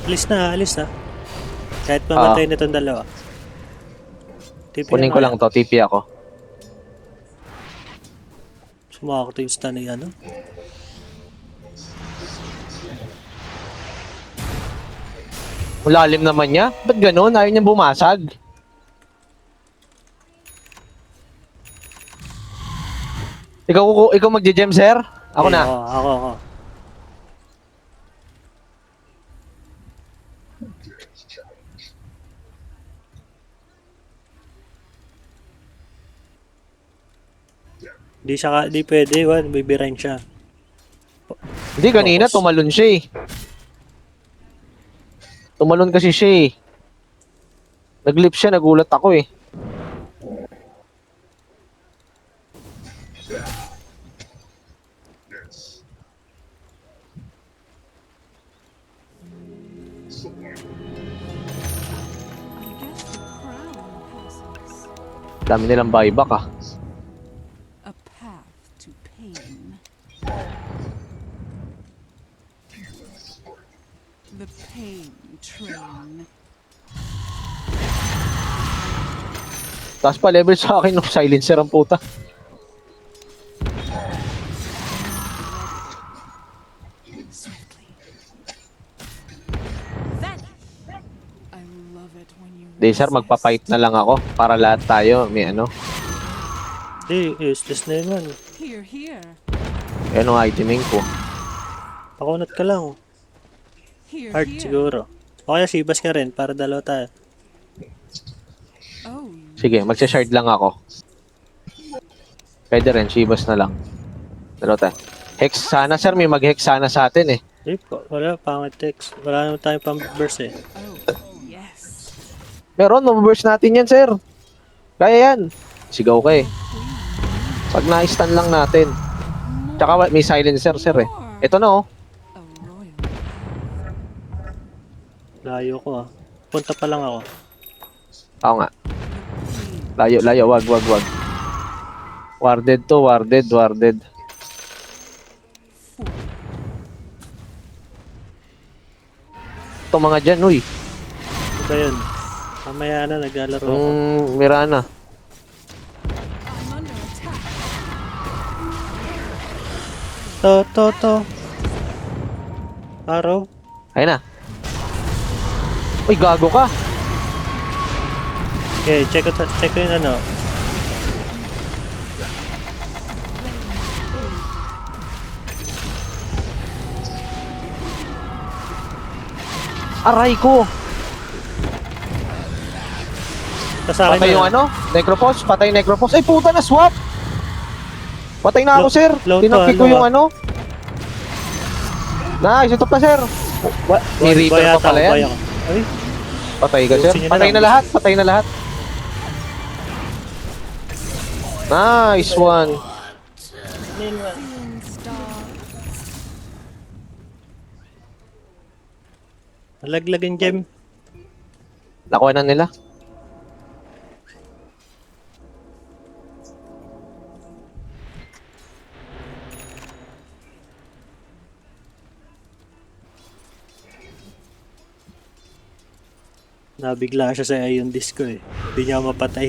Alis na. Kahit mamatay na itong dalawa. TP Kunin ko lang to, TP ako. Sumakto yung stun na yan, ano? Lalim naman niya. Ba't ganun? Ayaw niya bumasag. Ikaw magje-gem, sir? Ako na. Ako. Di pwede, Juan. Bibirain siya. Hindi, kanina tumalon siya eh. Tumalon kasi siya eh. Naglip siya, nagulat ako eh. I guess the crown passes. Dami nilang buyback ah. A path to pain. The pain train. Taas pa level sa akin ng silencer ang puta. Swiftly. Vanish. I love it when you Di sir, resist. magpapipe na lang ako para lahat tayo may ano. Di, useless na yun, man. Here. Yan ang iteming ko. Pakunat ka lang. Here. Hard siguro. O kaya Shivas ka rin, para dalawa tayo. Oh, Sige, magsa-shard lang ako. Pwede rin, Shivas na lang. Dalawa tayo. Hex sana sir, may mag-hex sana sa atin eh. Wala, pangit text. Wala naman tayong pang-burst eh. oh, yes. Meron, mababurst natin yan sir. Kaya yan. Sigaw ka eh. Pag na-stun lang natin. Tsaka may silencer sir eh. Ito na oh. A royal. Layo ko ah. Punta pa lang ako. Oo nga. Layo, wag. Warded to, warded. Ito mga dyan, uy. Ano ba yun? Mamaya na, naglalaro ako. Mirana. I'm under attack. To. Araw. Ayun na. Uy, gago ka. Okay, check ko yung ano. Aray ko! Sa akin Patay na. yung ano? Necropos? Patay yung Necropos. Ay puta na, swap! Patay na ako, Low- sir. low to, Tinangki ko low, yung ano. Nice, ito pa, sir. May Reaper pa pala boy yan. ako. Ay, Patay ka, sir. Ayusin nyo na Patay lang. na lahat, patay na lahat. Nice one. Seeing star. nalaglag yung gem. Nakuha na nila. Nabigla siya sa yung disco eh. Hindi niya mapatay.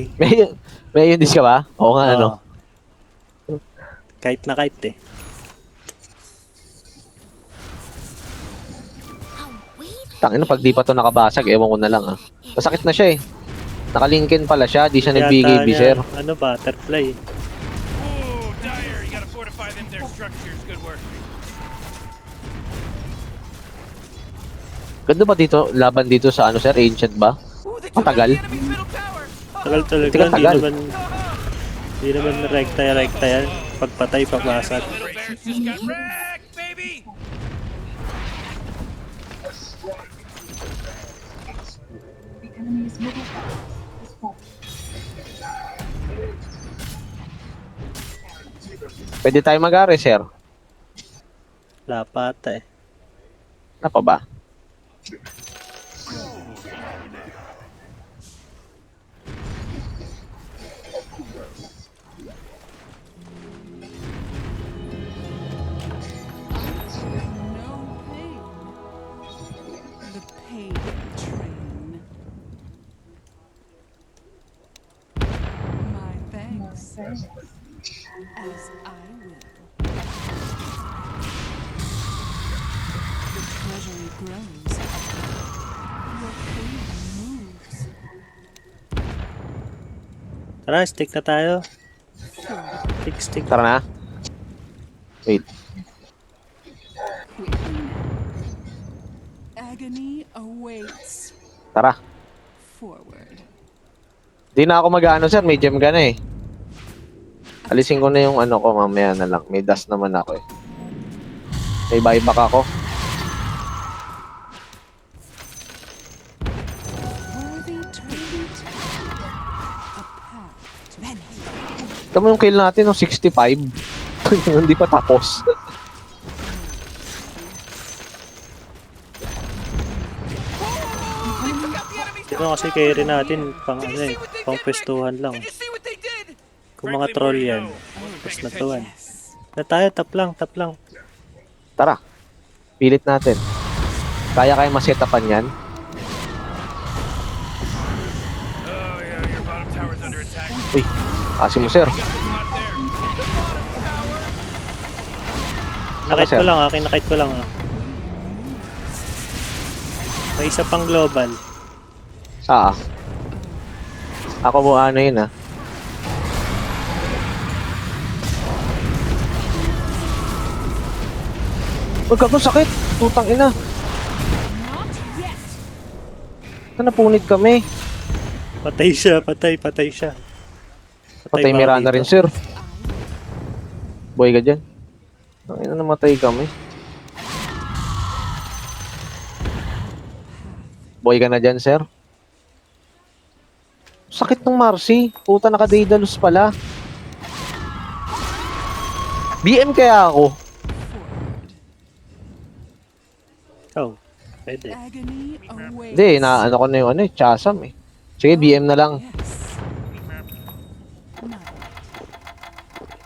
May yun dis ka ba? Oo nga, ano. Oo. Kahit na kahit eh. Tangina, pag di pa to nakabasag, ewan ko na lang ah. Masakit na siya eh. Nakalinkin pala siya, di siya Yata nag-BKB, niya, sir. ano, butterfly. Ooh, Dire, you gotta fortify them their structures. Good work. Ganda ba dito, laban dito sa ano, sir? Ancient ba? Matagal? Tagal talaga. Tika, tagal. Hindi naman rekta yan. Pagpatay, papasag. Little bears just got wrecked, baby! Pwede tayo mag-are, sir. Wala pa ata eh. Ano pa ba? No pain. The pain train. My thanks. As I will. The treasury grows. Your queen moves. Tara, stick na tayo. Stick. Tara na. Wait. Quickly now. Agony awaits. Tara. Forward. Di na ako mag-ano, sir. May gem ka na eh. Alisin ko na yung ano ko, mamaya na lang. May dust naman ako eh. May buyback ako. Worthy tribute. A path to Ito mo yung kill natin, no? 65. Hindi pa tapos. Di ba kasi carry natin pang ano eh, pang pwestuhan lang. Kung mga troll yan, tapos natuwan. Na tayo, tap lang. Tara. Pilit natin. Kaya masetapan yan. Oh, yeah, your bottom tower's under attack. Uy, kasi mo, sir. Got the spot there. Nakit sir. ko lang, kinakit ko lang ah. May isa pang global. Ako mo ano yun ah. Huwag ako sakit. Tutang ina. not yet. Napunit kami. Patay siya. Patay mga Miranda dito. rin, sir. Boy ka dyan. Ang ina, namatay kami. Boy ka na dyan, sir. Sakit ng Marcy. Puta, naka-Daedalus pala. BM kaya ako. Oh, pwede. Agony awaits. Hindi, ano ko na yung ano, Chasam eh. Sige, BM na lang. Yes. No.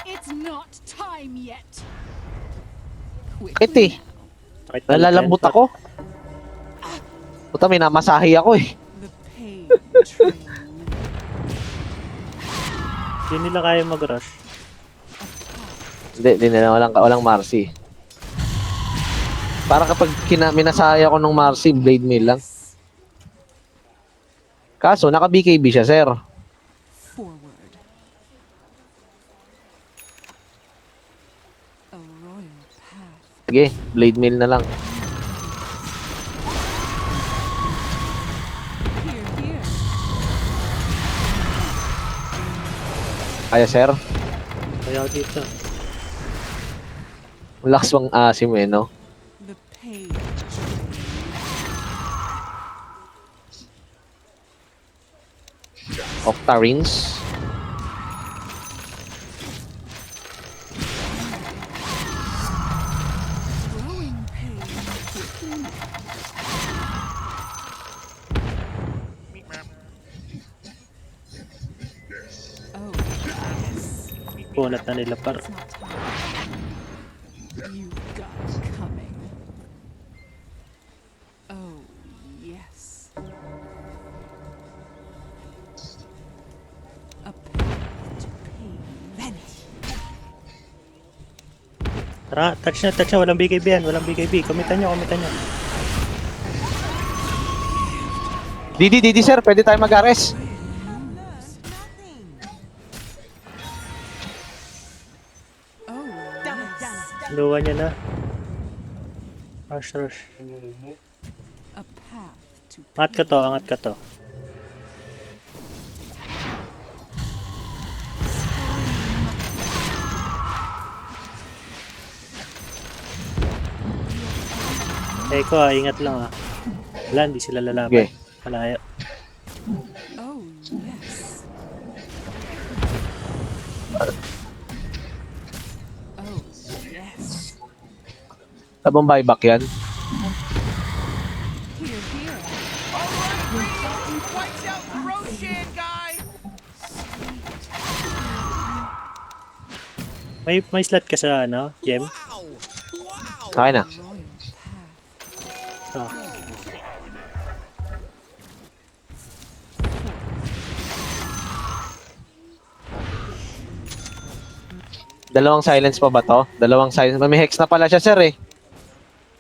It's not time yet. Sakit eh. Sakit talaga Nalalambot yan. ako. Puta, may namasahe ako eh. The pain train. Hindi nila kaya mag-rush. Hindi nila walang Marcy. Para kapag minasaya ko ng Marcy, blade mail lang. Kaso, naka-BKB siya, sir. Forward. A royal path. Sige, blade mail na lang. Here, here. Kaya, sir. Kaya dito. Malakas bang asim eh, no? The page. Octarines. Growing pain within. Oh, yes. Punat na nila par. It's not time. You've got it coming. Oh, yes. A path to pain. Vanish. Tara, touch na, touch na. Walang BKB yan. Walang BKB. Kumitan nyo, kumitan nyo. Didi, sir. Pwede tayo mag-ares. Oh, Done, yes. done. Luwa niya na. Rush, rush. A path to Angat ka to, angat ka to. Eko ingat lang ah. Wala, hindi sila lalaban. Okay. Malaya. Oh, yes. Oh, yes. Tabang buyback yan. Here, here. Wipes out the Roshan guy! May slot ka sa ano, Gem? Okay na. Royal path. Ah. Dalawang silence pa ba to? Dalawang silence. May hex na pala siya, sir eh.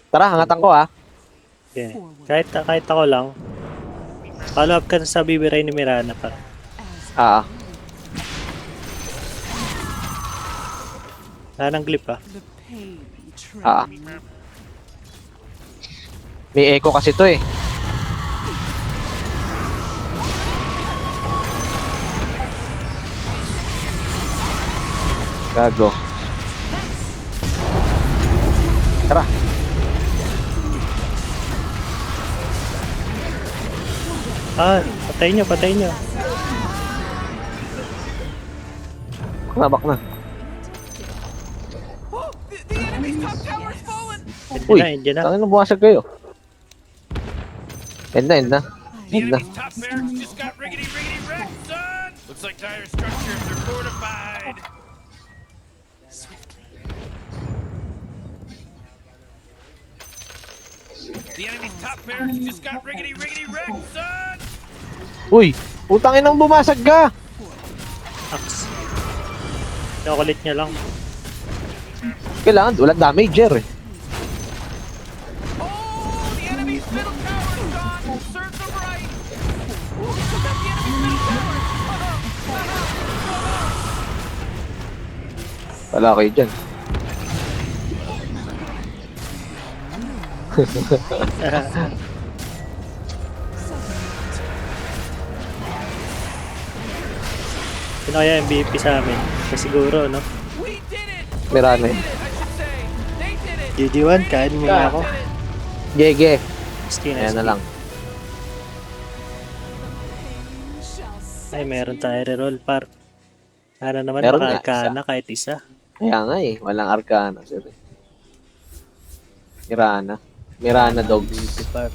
Tara, hangatan ko ah. Okay. Kahit ako lang. Follow up ka sa bibiray ni Mirana pa. Ah. Wala ng clip ah. The pain train. Ah. May echo kasi to eh. Gago. Tara. Ah, patayin nyo, patayin nyo. Kumabak na. Oh, the enemy's top tower is fallen! Hindi Uy, na, hindi na. tangin na bumasag kayo. End na, end na. The End na. enemy's top barracks just got riggedy wrecked, son! Looks like dire structures are fortified. The enemy's top barracks just got riggedy wrecked, son! Uy, putangin ang bumasag ka. Axe. Nakulit nyo lang. Kailangan, walang damager eh. Oh, the enemy's middle tower is gone! Serve them right! Ooh, he took out the enemy's middle tower! Wala kayo dyan. Sino kaya MVP sa amin? Kasi siguro, no? We did it! Mirana They eh. did it, I should say. They did it! GG1, kain mo na ako. Gege. Skin Ayan na lang. Ay, meron tayo reroll par. Sana naman Meron nga, maka-arcana kahit isa. Kaya nga eh, walang arcana sir. Mirana. Mirana dogs. MVP par.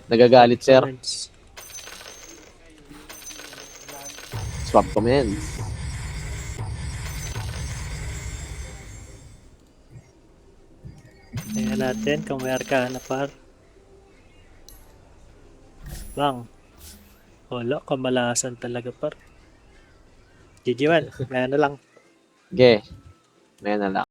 Nagagalit sir. Swap comments. Tingnan natin kung may arcana par. Bang. Wala, kamalasan talaga par. GG1, kaya na lang. Sige. May na lang.